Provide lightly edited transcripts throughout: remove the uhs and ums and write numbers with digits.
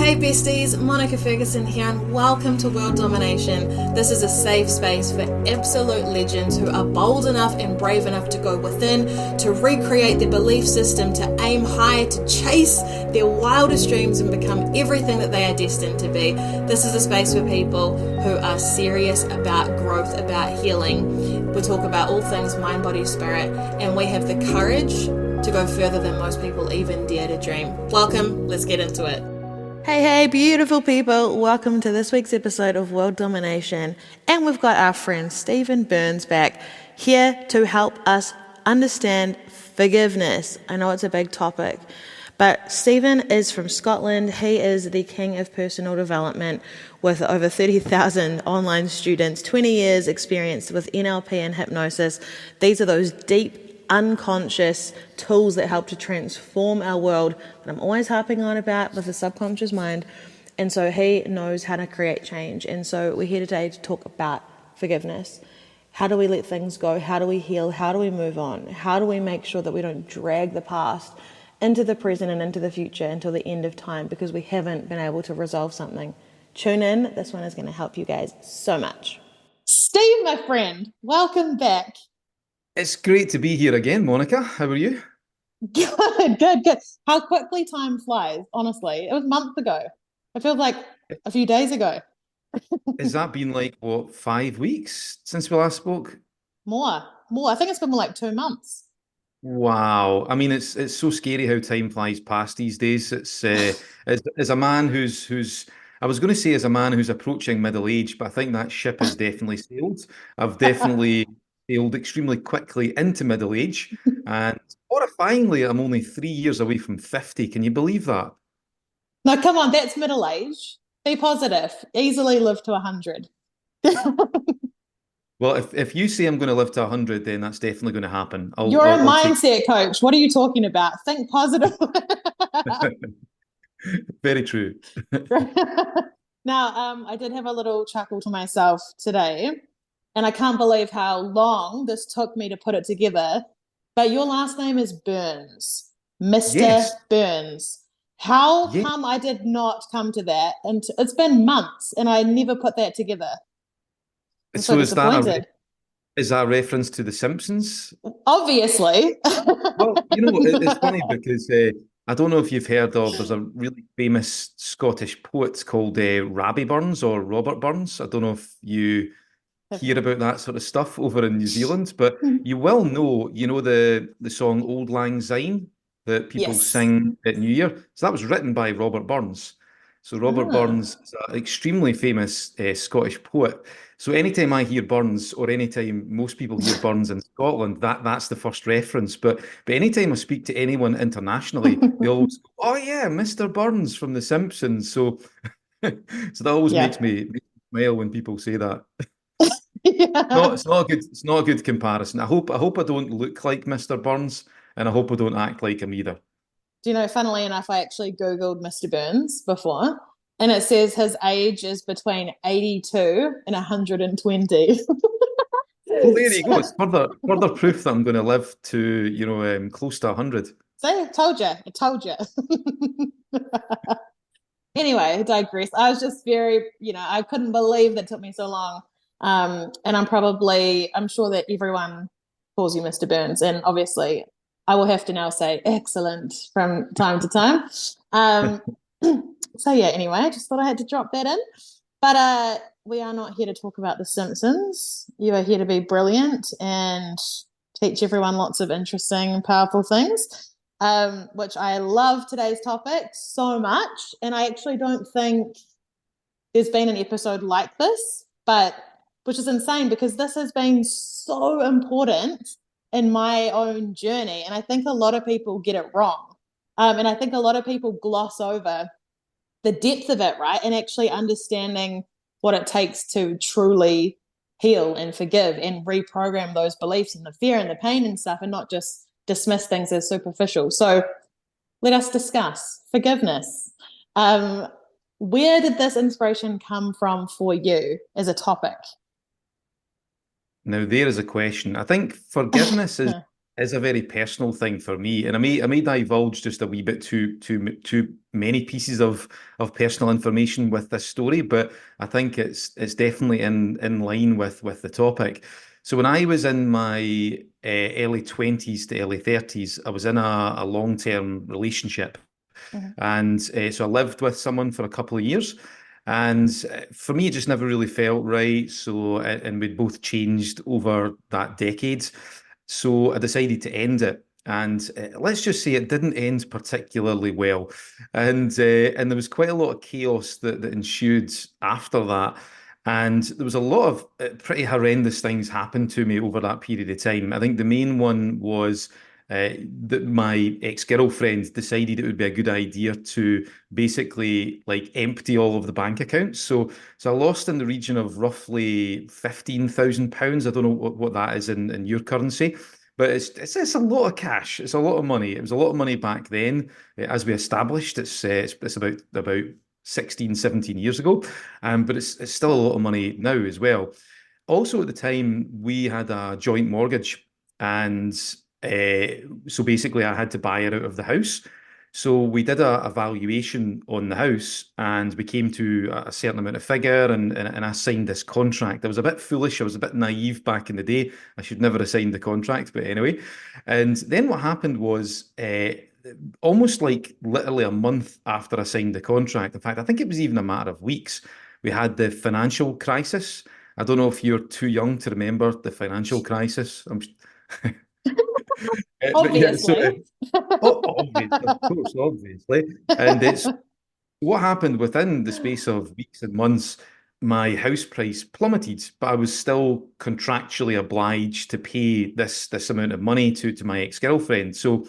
Hey besties, Monica Ferguson here and welcome to World Domination. This is a safe space for absolute legends who are bold enough and brave enough to go within, to recreate their belief system, to aim high, to chase their wildest dreams and become everything that they are destined to be. This is a space for people who are serious about growth, about healing. We talk about all things mind, body, spirit, and we have the courage to go further than most people even dare to dream. Welcome, let's get into it. Hey, beautiful people. Welcome to this week's episode of World Domination. And we've got our friend Stephen Burns back here to help us understand forgiveness. I know it's a big topic, but Stephen is from Scotland. He is the king of personal development with over 30,000 online students, 20 years experience with NLP and hypnosis. These are those deep unconscious tools that help to transform our world that I'm always harping on about with the subconscious mind. And so he knows how to create change. And so we're here today to talk about forgiveness. How do we let things go? How do we heal? How do we move on? How do we make sure that we don't drag the past into the present and into the future until the end of time because we haven't been able to resolve something? Tune in. This one is going to help you guys so much. Steve, my friend, welcome back. It's great to be here again, Monica. How are you? Good. How quickly time flies, honestly. It was months ago. It feels like a few days ago. Has that been like, what, 5 weeks since we last spoke? More. I think it's been more like 2 months. Wow. I mean, it's so scary how time flies past these days. It's as a man who's I was going to say as a man who's approaching middle age, but I think that ship has definitely sailed. I've definitely sailed extremely quickly into middle age, and horrifyingly, I'm only 3 years away from 50. Can you believe that? No, come on, that's middle age. Be positive. Easily live to 100. Well, if you say I'm going to live to 100, then that's definitely going to happen. You're a I'll take. mindset coach. What are you talking about? Think positive. Very true. Now, I did have a little chuckle to myself today, and I can't believe how long this took me to put it together. But your last name is Burns, Mr. Yes. Burns. How Yeah. come I did not come to that? And it's been months, and I never put that together. I'm so So disappointed. is that a reference to The Simpsons? Obviously. Well, it's funny because I don't know if you've heard of, there's a really famous Scottish poet called Rabbie Burns or Robert Burns. I don't know if you hear about that sort of stuff over in New Zealand, but you will know, the song Old Lang Syne that people Yes. sing at New Year. So that was written by Robert Burns. So Robert Ah. Burns is an extremely famous Scottish poet. So anytime I hear Burns, or anytime most people hear Burns in Scotland, that's the first reference. But anytime I speak to anyone internationally, they always go, "Oh yeah, Mr. Burns from The Simpsons." So so that always Yeah. makes me smile when people say that. No, Yeah. it's not a good comparison. I hope I don't look like Mr. Burns, and I hope I don't act like him either. Do you know, funnily enough, I actually Googled Mr. Burns before, and it says his age is between 82 and 120. Well, there you go. So, It's further proof that I'm going to live to, close to 100. see, I told you. Anyway, I digress. I was just very, I couldn't believe that took me so long. And I'm sure that everyone calls you Mr. Burns. And obviously, I will have to now say excellent from time to time. Um, so, yeah, anyway, I just thought I had to drop that in. But we are not here to talk about The Simpsons. You are here to be brilliant and teach everyone lots of interesting and powerful things. Which I love today's topic so much. And I actually don't think there's been an episode like this, but which is insane because this has been so important in my own journey. And I think a lot of people get it wrong. And I think a lot of people gloss over the depth of it, right? And actually understanding what it takes to truly heal and forgive and reprogram those beliefs and the fear and the pain and stuff, and not just dismiss things as superficial. So let us discuss forgiveness. Where did this inspiration come from for you as a topic? Now, there is a question. I think forgiveness is a very personal thing for me, and I may divulge just a wee bit too many pieces of personal information with this story, but I think it's definitely in line with the topic. So when I was in my early 20s to early 30s, I was in a long-term relationship. Mhm. And so I lived with someone for a couple of years. And for me, it just never really felt right. So, and we'd both changed over that decade. So I decided to end it. And let's just say it didn't end particularly well. And there was quite a lot of chaos that ensued after that. And there was a lot of pretty horrendous things happened to me over that period of time. I think the main one was that my ex-girlfriend decided it would be a good idea to basically like empty all of the bank accounts. So I lost in the region of roughly £15,000. I don't know what that is in your currency, but it's a lot of cash. It's a lot of money. It was a lot of money back then. As we established, it's about 16, 17 years ago. But it's still a lot of money now as well. Also, at the time, we had a joint mortgage, and so basically, I had to buy her out of the house. So we did a valuation on the house, and we came to a certain amount of figure, and I signed this contract. I was a bit foolish. I was a bit naive back in the day. I should never have signed the contract, but anyway. And then what happened was, almost like literally a month after I signed the contract. In fact, I think it was even a matter of weeks. We had the financial crisis. I don't know if you're too young to remember the financial crisis. But yeah, so Obviously. obviously, of course, obviously, and it's what happened within the space of weeks and months. My house price plummeted, but I was still contractually obliged to pay this amount of money to my ex-girlfriend. So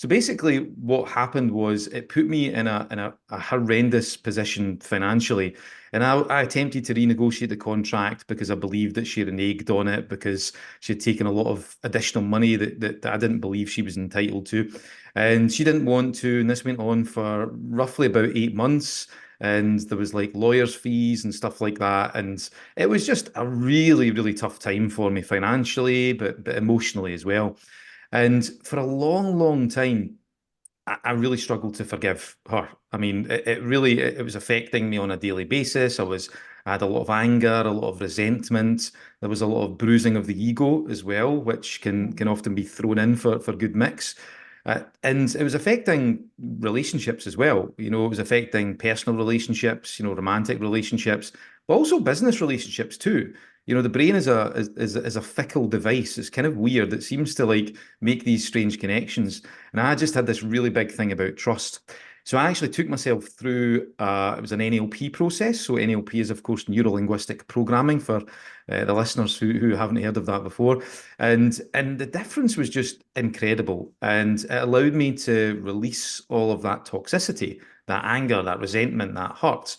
basically, what happened was it put me in a horrendous position financially. And I attempted to renegotiate the contract because I believed that she reneged on it because she had taken a lot of additional money that I didn't believe she was entitled to. And she didn't want to. And this went on for roughly about 8 months. And there was like lawyers' fees and stuff like that. And it was just a really, really tough time for me financially, but emotionally as well. And for a long, long time, I really struggled to forgive her. I mean, it really it was affecting me on a daily basis. I had a lot of anger, a lot of resentment. There was a lot of bruising of the ego as well, which can often be thrown in for good mix. And it was affecting relationships as well. It was affecting personal relationships, romantic relationships, but also business relationships too. The brain is a fickle device. It's kind of weird. It seems to like make these strange connections. And I just had this really big thing about trust. So I actually took myself through, it was an NLP process. So NLP is, of course, neuro-linguistic programming for the listeners who haven't heard of that before. And the difference was just incredible. And it allowed me to release all of that toxicity, that anger, that resentment, that hurt,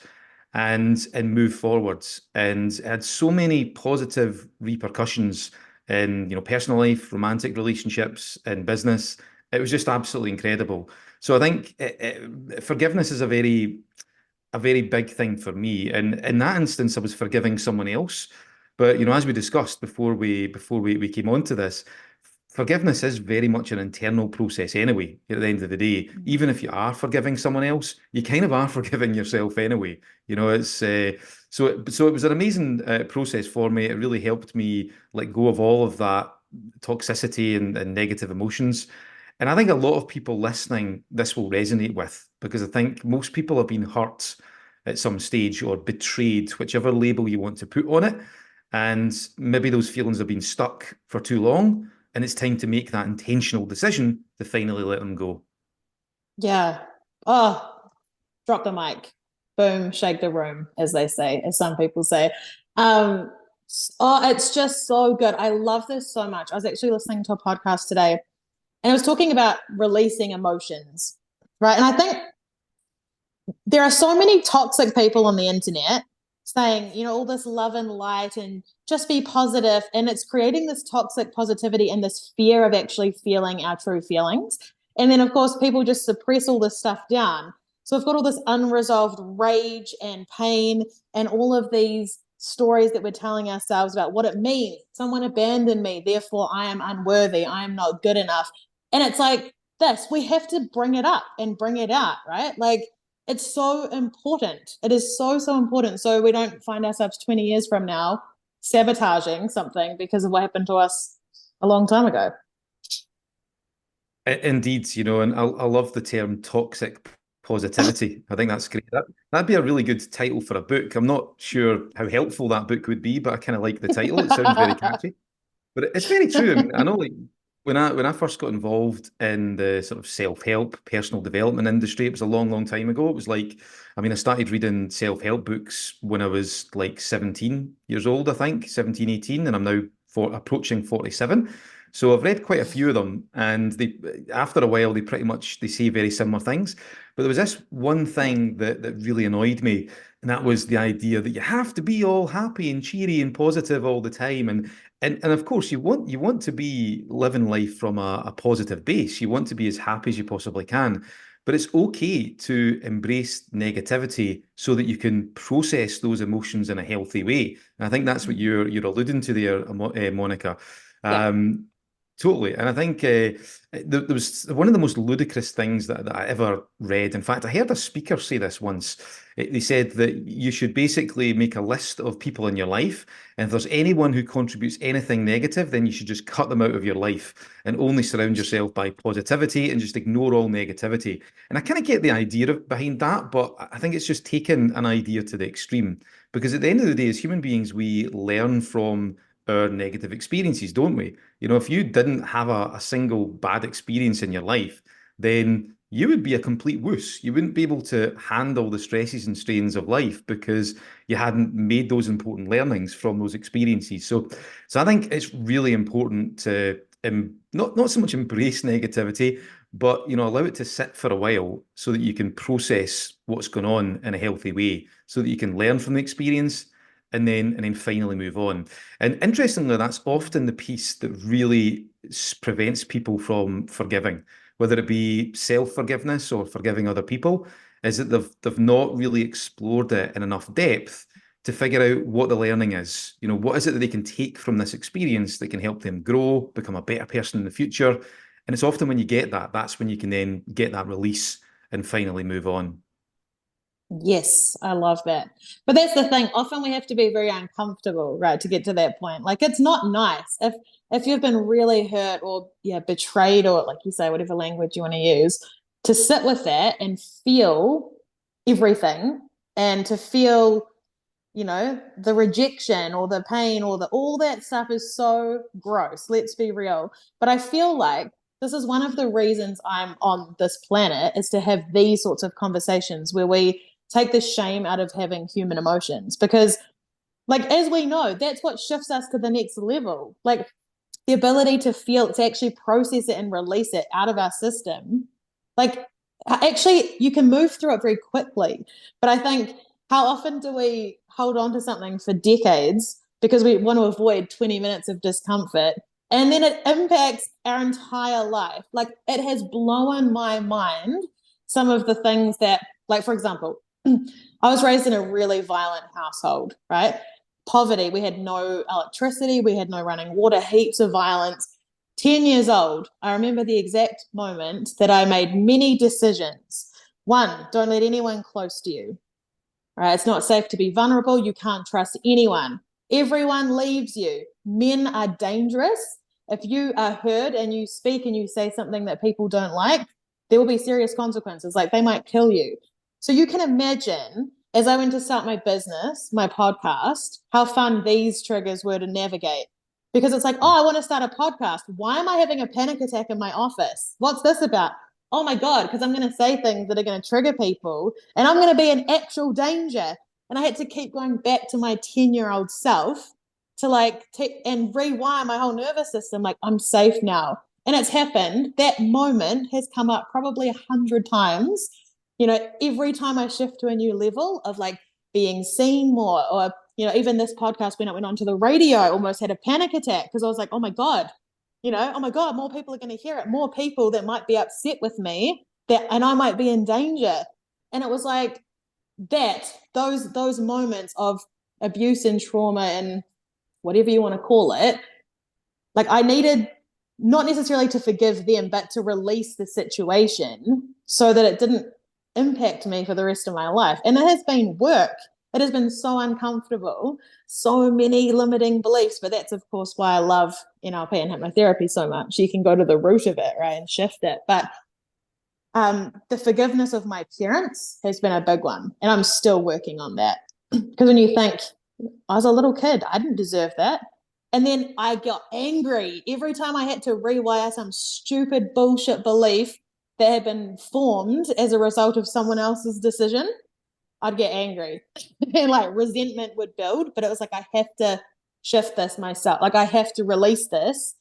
and move forwards. And it had so many positive repercussions in, personal life, romantic relationships, and business. It was just absolutely incredible. So I think forgiveness is a very big thing for me. And in that instance, I was forgiving someone else. But as we discussed before we came on to this, forgiveness is very much an internal process anyway, at the end of the day. Even if you are forgiving someone else, you kind of are forgiving yourself anyway. It's so it was an amazing process for me. It really helped me let go of all of that toxicity and negative emotions. And I think a lot of people listening, this will resonate with, because I think most people have been hurt at some stage or betrayed, whichever label you want to put on it. And maybe those feelings have been stuck for too long, and it's time to make that intentional decision to finally let them go. Yeah. Oh, drop the mic. Boom, shake the room, as they say, as some people say. Um, oh, it's just so good. I love this so much. I was actually listening to a podcast today and it was talking about releasing emotions, right? And I think there are so many toxic people on the internet saying, all this love and light and just be positive. And it's creating this toxic positivity and this fear of actually feeling our true feelings. And then, of course, people just suppress all this stuff down. So we've got all this unresolved rage and pain and all of these stories that we're telling ourselves about what it means. Someone abandoned me, therefore I am unworthy, I am not good enough. And it's like this, we have to bring it up and bring it out, right? Like, it's so important. It is so, so important. So we don't find ourselves 20 years from now sabotaging something because of what happened to us a long time ago. Indeed, and I love the term toxic positivity. I think that's great. That'd be a really good title for a book. I'm not sure how helpful that book would be, but I kind of like the title. It sounds very catchy. But it's very true. I mean, I know like when I first got involved in the sort of self-help, personal development industry, it was a long, long time ago. It was like, I mean, I started reading self-help books when I was like 17 years old, I think, 17, 18, and I'm now approaching 47. So I've read quite a few of them, and they after a while they say very similar things. But there was this one thing that really annoyed me, and that was the idea that you have to be all happy and cheery and positive all the time. And of course you want to be living life from a positive base. You want to be as happy as you possibly can. But it's okay to embrace negativity so that you can process those emotions in a healthy way. And I think that's what you're alluding to there, Monica. Yeah. Um, Totally. And I think there was one of the most ludicrous things that I ever read. In fact, I heard a speaker say this once. They said that you should basically make a list of people in your life. And if there's anyone who contributes anything negative, then you should just cut them out of your life and only surround yourself by positivity and just ignore all negativity. And I kind of get the idea behind that, but I think it's just taken an idea to the extreme. Because at the end of the day, as human beings, we learn from our negative experiences, don't we? If you didn't have a single bad experience in your life, then you would be a complete wuss. You wouldn't be able to handle the stresses and strains of life because you hadn't made those important learnings from those experiences. So I think it's really important to not so much embrace negativity, but allow it to sit for a while so that you can process what's going on in a healthy way, so that you can learn from the experience and then finally move on. And interestingly, that's often the piece that really prevents people from forgiving, whether it be self-forgiveness or forgiving other people, is that they've not really explored it in enough depth to figure out what the learning is. What is it that they can take from this experience that can help them grow, become a better person in the future? And it's often when you get that, that's when you can then get that release and finally move on. Yes, I love that. But that's the thing. Often we have to be very uncomfortable, right, to get to that point. Like, it's not nice if you've been really hurt or betrayed, or like you say, whatever language you want to use, to sit with that and feel everything, and to feel, the rejection or the pain or all that stuff is so gross. Let's be real. But I feel like this is one of the reasons I'm on this planet, is to have these sorts of conversations where we take the shame out of having human emotions. Because, like, as we know, that's what shifts us to the next level. Like, the ability to feel, to actually process it and release it out of our system. Like, actually, you can move through it very quickly. But I think, how often do we hold on to something for decades because we want to avoid 20 minutes of discomfort? And then it impacts our entire life. Like, it has blown my mind, some of the things that, like, for example, I was raised in a really violent household, right? Poverty. We had no electricity. We had no running water, heaps of violence. 10 years old, I remember the exact moment that I made many decisions. One, don't let anyone close to you. Right? It's not safe to be vulnerable. You can't trust anyone. Everyone leaves you. Men are dangerous. If you are heard and you speak and you say something that people don't like, there will be serious consequences. Like, they might kill you. So you can imagine, as I went to start my business, my podcast, how fun these triggers were to navigate. Because it's like, oh, I want to start a podcast. Why am I having a panic attack in my office? What's this about? Oh my God, because I'm going to say things that are going to trigger people and I'm going to be in actual danger. And I had to keep going back to my 10-year-old self to and rewire my whole nervous system. Like, I'm safe now. And it's happened. That moment has come up probably 100 times. Every time I shift to a new level of like being seen more, or, even this podcast, when it went onto the radio, I almost had a panic attack because I was like, oh my God, oh my God, more people are going to hear it, more people that might be upset with me, and I might be in danger. And it was like those moments of abuse and trauma and whatever you want to call it, like I needed not necessarily to forgive them, but to release the situation so that it didn't impact me for the rest of my life. And it has been work. It has been so uncomfortable, so many limiting beliefs. But that's, of course, why I love NLP and hypnotherapy so much. You can go to the root of it, right, and shift it. But the forgiveness of my parents has been a big one. And I'm still working on that. Because when you think, I was a little kid, I didn't deserve that. And then I got angry every time I had to rewire some stupid bullshit belief that had been formed as a result of someone else's decision. I'd get angry and like resentment would build. But it was like, I have to shift this myself. Like, I have to release this.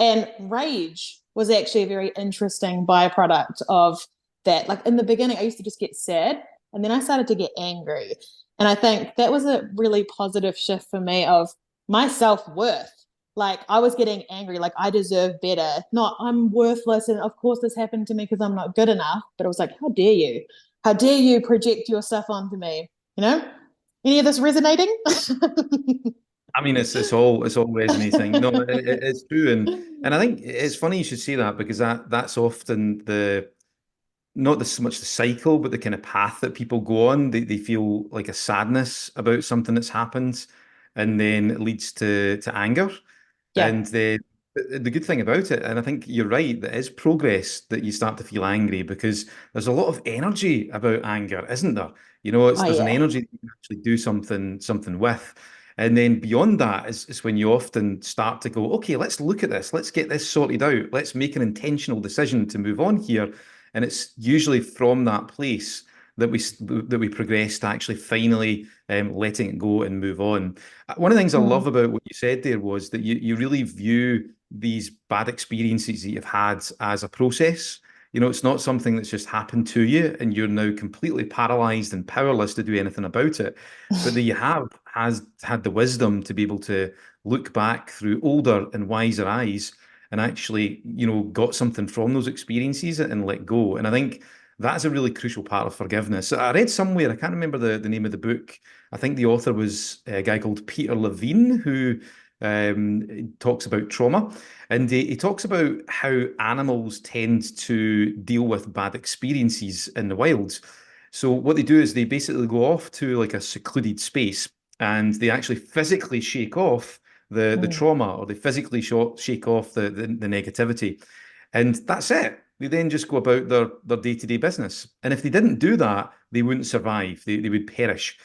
And rage was actually a very interesting byproduct of that. Like, in the beginning, I used to just get sad and then I started to get angry. And I think that was a really positive shift for me of my self-worth. Like, I was getting angry, like I deserve better, not I'm worthless. And of course, this happened to me because I'm not good enough. But it was like, how dare you? How dare you project your stuff onto me? You know? Any of this resonating? I mean, it's all resonating. No, it's true, and I think it's funny you should say that because that's often the not the, so much the cycle, but the kind of path that people go on. They feel like a sadness about something that's happened, and then it leads to anger. Yeah. And the good thing about it, and I think you're right, that is progress that you start to feel angry because there's a lot of energy about anger, isn't there? Oh, There's an yeah. energy that you can actually do something with. And then beyond that is when you often start to go, okay, let's look at this, let's get this sorted out, let's make an intentional decision to move on here. And it's usually from that place that we progress to actually finally letting it go and move on. One of the things I Mm. love about what you said there was that you really view these bad experiences that you've had as a process. It's not something that's just happened to you and you're now completely paralyzed and powerless to do anything about it, but that you have has had the wisdom to be able to look back through older and wiser eyes and actually, got something from those experiences and let go. And I think that's a really crucial part of forgiveness. I read somewhere, I can't remember the name of the book. I think the author was a guy called Peter Levine, who talks about trauma. And he talks about how animals tend to deal with bad experiences in the wild. So what they do is they basically go off to like a secluded space and they actually physically shake off the Mm. trauma or they physically shake off the negativity. And that's it. They then just go about their day-to-day business. And if they didn't do that, they wouldn't survive. They would perish.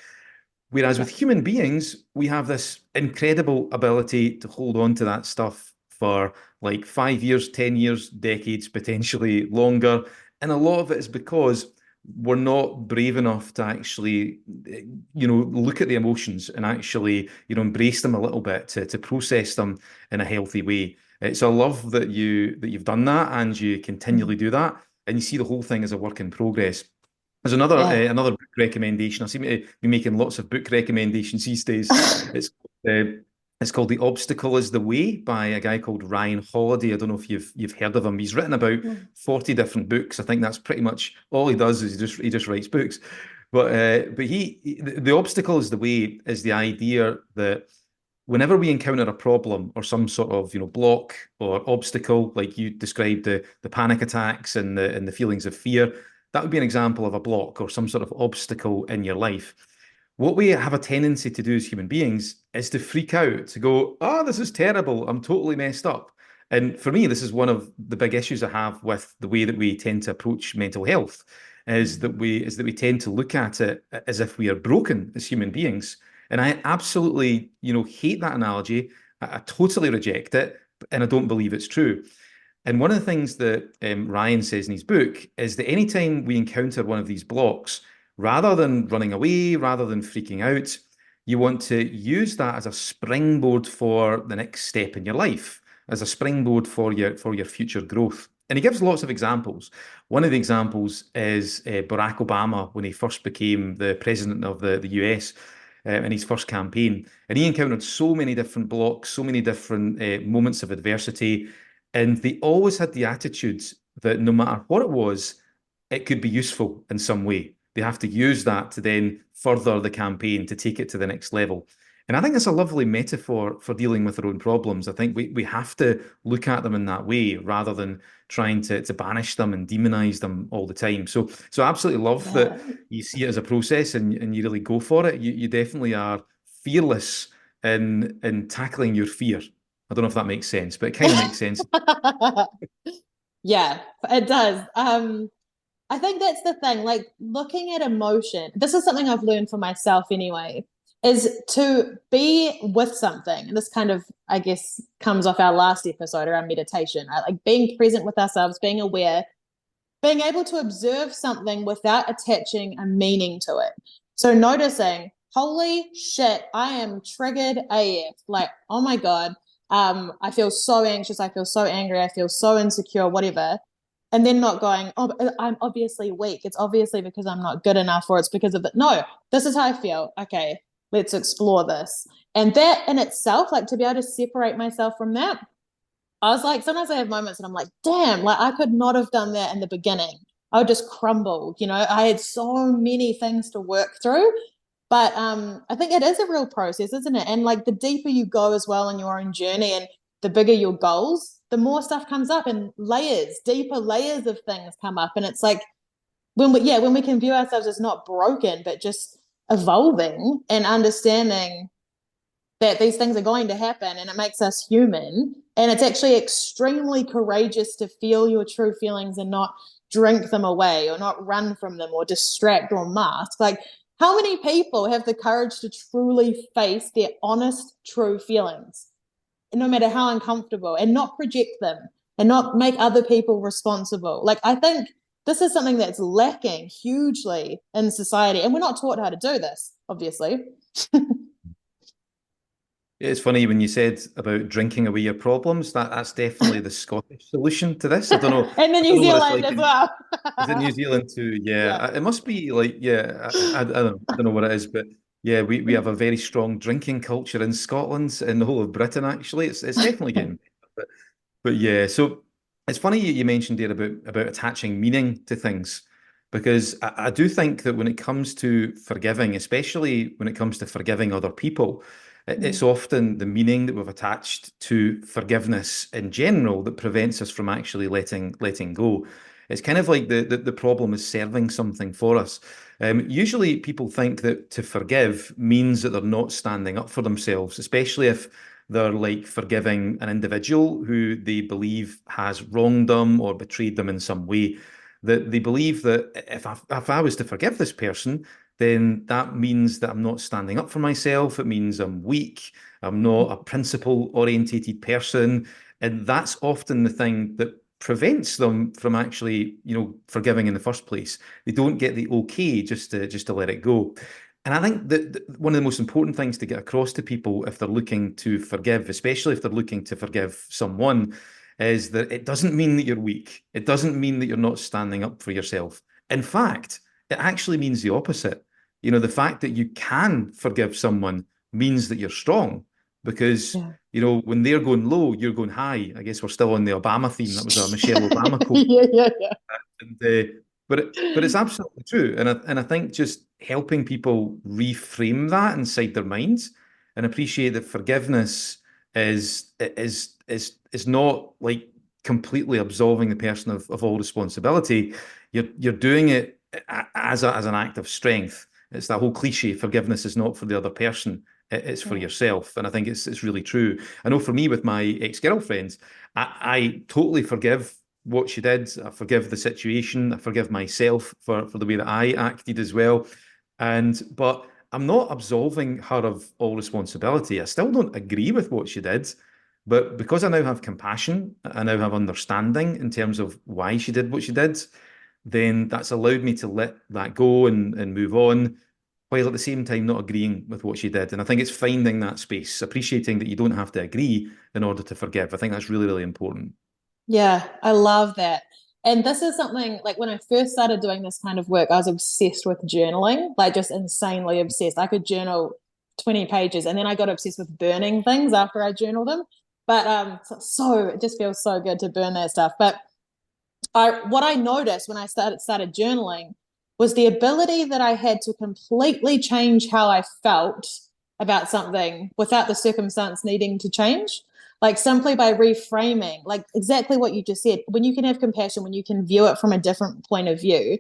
Whereas Yeah. with human beings, we have this incredible ability to hold on to that stuff for like 5 years, 10 years, decades, potentially longer. And a lot of it is because we're not brave enough to actually, look at the emotions and actually, embrace them a little bit to process them in a healthy way. So I love that you've done that and you Mm. continually do that, and you see the whole thing as a work in progress. There's another book recommendation. I seem to be making lots of book recommendations these days. Yeah. It's uh, it's called The Obstacle is the Way by a guy called Ryan Holiday. I don't know if you've heard of him. He's written about Mm. 40 different books. I think that's pretty much all he does is he just writes books. But the obstacle is the way is the idea that whenever we encounter a problem or some sort of block or obstacle, like you described the panic attacks and the feelings of fear, that would be an example of a block or some sort of obstacle in your life. What we have a tendency to do as human beings is to freak out, to go, oh, this is terrible. I'm totally messed up. And for me, this is one of the big issues I have with the way that we tend to approach mental health, is that we tend to look at it as if we are broken as human beings. And I absolutely, hate that analogy. I totally reject it, and I don't believe it's true. And one of the things that Ryan says in his book is that anytime we encounter one of these blocks, rather than running away, rather than freaking out, you want to use that as a springboard for the next step in your life, as a springboard for your future growth. And he gives lots of examples. One of the examples is Barack Obama when he first became the president of the US in his first campaign. And he encountered so many different blocks, so many different moments of adversity. And they always had the attitude that no matter what it was, it could be useful in some way. they have to use that to then further the campaign to take it to the next level. And I think it's a lovely metaphor for dealing with our own problems. I think we have to look at them in that way rather than trying to banish them and demonize them all the time. So I absolutely love that Yeah. you see it as a process and you really go for it. You definitely are fearless in tackling your fear. I don't know if that makes sense, but it kind of makes sense. Yeah, it does. I think that's the thing, like looking at emotion. This is something I've learned for myself anyway, is to be with something. And this kind of, I guess, comes off our last episode around meditation, right? Like being present with ourselves, being aware, being able to observe something without attaching a meaning to it. So noticing, holy shit, I am triggered AF. Like, oh my God, I feel so anxious, I feel so angry, I feel so insecure, whatever. And then not going, oh, I'm obviously weak. It's obviously because I'm not good enough, or it's because of it. No, this is how I feel. Okay, let's explore this. And that in itself, like to be able to separate myself from that, I was like, sometimes I have moments and I'm like, damn, like I could not have done that in the beginning. I would just crumble. I had so many things to work through. But I think it is a real process, isn't it? And like the deeper you go as well in your own journey and the bigger your goals, the more stuff comes up and layers, deeper layers of things come up. And it's like when we can view ourselves as not broken, but just evolving and understanding that these things are going to happen and it makes us human. And it's actually extremely courageous to feel your true feelings and not drink them away or not run from them or distract or mask. Like, how many people have the courage to truly face their honest, true feelings, no matter how uncomfortable, and not project them and not make other people responsible? Like, I think this is something that's lacking hugely in society. And we're not taught how to do this, obviously. It's funny when you said about drinking away your problems. That's definitely the Scottish solution to this. I don't know. And the I don't New know what it's Zealand like as in. well. Is it New Zealand too? Yeah, Yeah. it must be like yeah. I don't know what it is, but yeah, we have a very strong drinking culture in Scotland and the whole of Britain. Actually, it's definitely getting better. But yeah, so it's funny you mentioned there about attaching meaning to things, because I do think that when it comes to forgiving, especially when it comes to forgiving other people, it's Mm. often the meaning that we've attached to forgiveness in general that prevents us from actually letting go. It's kind of like the problem is serving something for us. Usually, people think that to forgive means that they're not standing up for themselves, especially if they're like forgiving an individual who they believe has wronged them or betrayed them in some way. That they believe that if I was to forgive this person, then that means that I'm not standing up for myself. It means I'm weak. I'm not a principle orientated person. And that's often the thing that prevents them from actually, forgiving in the first place. They don't get the okay just to let it go. And I think that one of the most important things to get across to people if they're looking to forgive, especially if they're looking to forgive someone, is that it doesn't mean that you're weak. It doesn't mean that you're not standing up for yourself. In fact, it actually means the opposite. The fact that you can forgive someone means that you're strong because, Yeah. when they're going low, you're going high. I guess we're still on the Obama theme. That was a Michelle Obama quote. Yeah, yeah, yeah. And, but it's absolutely true, and I think just helping people reframe that inside their minds and appreciate that forgiveness is not like completely absolving the person of all responsibility. You're doing it as an act of strength. It's that whole cliche: forgiveness is not for the other person; it's for Yeah. yourself. And I think it's really true. I know for me with my ex-girlfriends, I totally forgive what she did. I forgive the situation. I forgive myself for the way that I acted as well. But I'm not absolving her of all responsibility. I still don't agree with what she did. But because I now have compassion, I now have understanding in terms of why she did what she did, then that's allowed me to let that go and move on, while at the same time not agreeing with what she did. And I think it's finding that space, appreciating that you don't have to agree in order to forgive. I think that's really, really important. Yeah, I love that. And this is something like when I first started doing this kind of work, I was obsessed with journaling, like just insanely obsessed. I could journal 20 pages and then I got obsessed with burning things after I journaled them. But so it just feels so good to burn that stuff. But what I noticed when I started journaling was the ability that I had to completely change how I felt about something without the circumstance needing to change. Like simply by reframing, like exactly what you just said, when you can have compassion, when you can view it from a different point of view.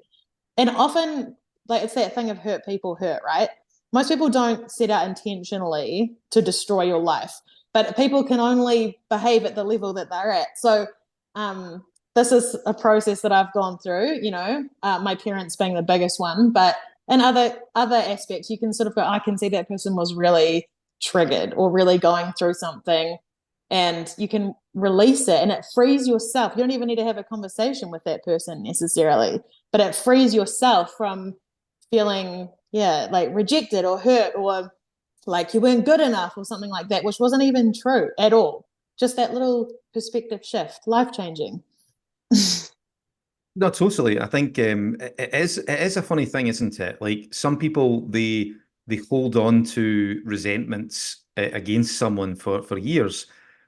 And often, like it's that thing of hurt people hurt, right? Most people don't set out intentionally to destroy your life, but people can only behave at the level that they're at. So, um, this is a process that I've gone through. My parents being the biggest one, but in other aspects, you can sort of go, I can see that person was really triggered or really going through something, and you can release it, and it frees yourself. You don't even need to have a conversation with that person necessarily, but it frees yourself from feeling, yeah, like rejected or hurt or like you weren't good enough or something like that, which wasn't even true at all. Just that little perspective shift, life changing. No, totally. I think it is a funny thing, isn't it? Like some people they hold on to resentments against someone for years.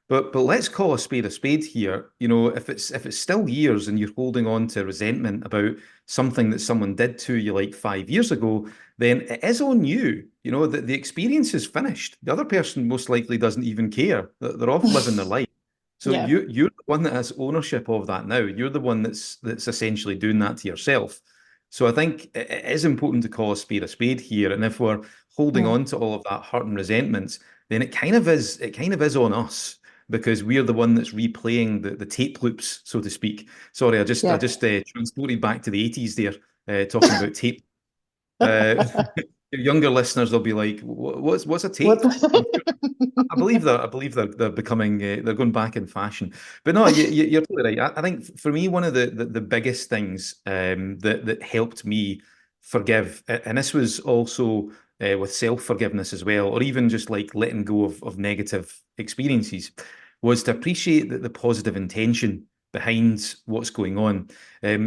But let's call a spade here. You know, if it's still years and you're holding on to resentment about something that someone did to you like 5 years ago, then it is on you. You know, the experience is finished. The other person most likely doesn't even care. They're off living their life. So Yeah, you're the one that has ownership of that now. You're the one that's essentially doing that to yourself. So I think it is important to call a spade here. And if we're holding mm, on to all of that hurt and resentments, then it kind of is on us because we're the one that's replaying the tape loops, so to speak. Sorry, I yeah. just transported back to the 80s there, talking about tape. Uh, your younger listeners, they'll be like, what's a What? tape? I believe they're becoming they're going back in fashion. But no, you're totally right. I think for me, one of the biggest things that helped me forgive, and this was also with self-forgiveness as well, or even just like letting go of negative experiences, was to appreciate the positive intention behind what's going on.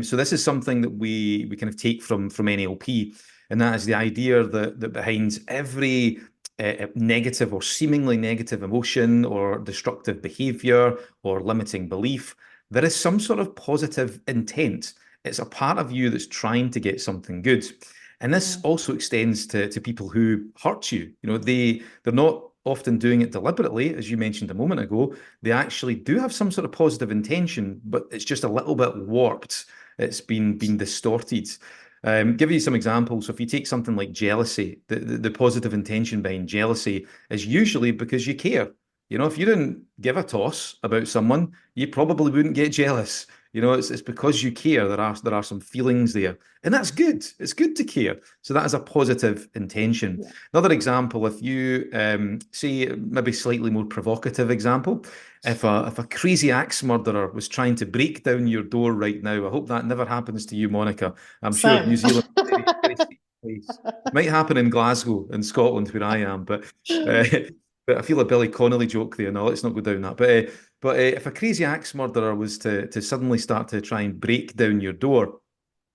So this is something that we kind of take from NLP, and that is the idea that behind every negative or seemingly negative emotion or destructive behavior or limiting belief, there is some sort of positive intent. It's a part of you that's trying to get something good. And this Mm, also extends to people who hurt you. You know, they're not often doing it deliberately, as you mentioned a moment ago. They actually do have some sort of positive intention, but it's just a little bit warped. It's been distorted. Give you some examples. So if you take something like jealousy, the positive intention behind jealousy is usually because you care. You know, if you didn't give a toss about someone, you probably wouldn't get jealous. You know, it's because you care. There are some feelings there, and that's good. It's good to care. So that is a positive intention. yeah. Another example, if you say maybe slightly more provocative example, if a crazy axe murderer was trying to break down your door right now, I hope that never happens to you, Monica. I'm sure New Same. Zealand is a very, very safe place. Might happen in Glasgow, in Scotland, where I am, but uh, but I feel a Billy Connolly joke there. No, let's not go down that. But if a crazy axe murderer was to suddenly start to try and break down your door,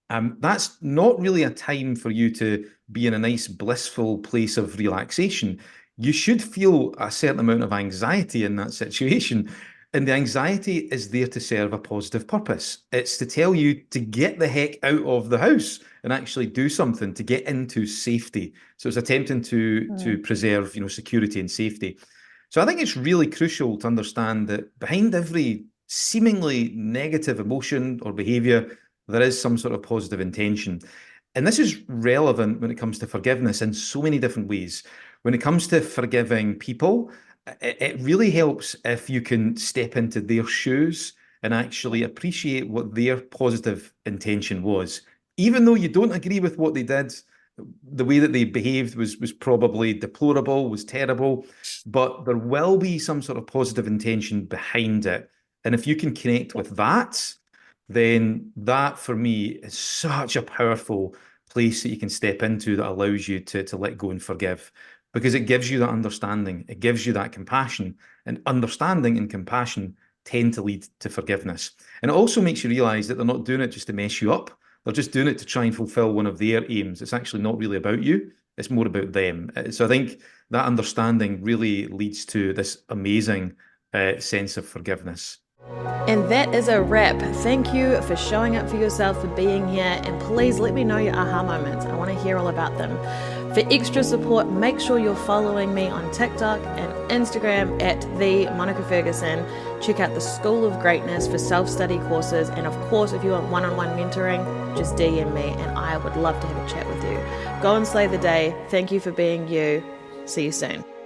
that's not really a time for you to be in a nice, blissful place of relaxation. You should feel a certain amount of anxiety in that situation. And the anxiety is there to serve a positive purpose. It's to tell you to get the heck out of the house and actually do something to get into safety. So it's attempting to Mm, preserve, security and safety. So I think it's really crucial to understand that behind every seemingly negative emotion or behavior, there is some sort of positive intention. And this is relevant when it comes to forgiveness in so many different ways. When it comes to forgiving people, it really helps if you can step into their shoes and yeah. actually appreciate what their positive intention was. Even though you don't agree with what they did, the way that they behaved was probably deplorable, was terrible, but there will be some sort of positive intention behind it. And if you can connect Yeah. with that, then that for me is such a powerful place that you can step into that allows you to let go and forgive because it gives you that understanding, it gives you that compassion, and understanding and compassion tend to lead to forgiveness. And it also makes you realize that they're not doing it just to mess you up. They're just doing it to try and fulfill one of their aims. It's actually not really about you. It's more about them. So I think that understanding really leads to this amazing sense of forgiveness. And that is a wrap. Thank you for showing up for yourself, for being here, and please let me know your aha moments. I want to hear all about them. For extra support, make sure you're following me on TikTok and Instagram at the Monica Ferguson. Check out the School of Greatness for self-study courses. And of course, if you want one-on-one mentoring, just DM me and I would love to have a chat with you. Go and slay the day. Thank you for being you. See you soon.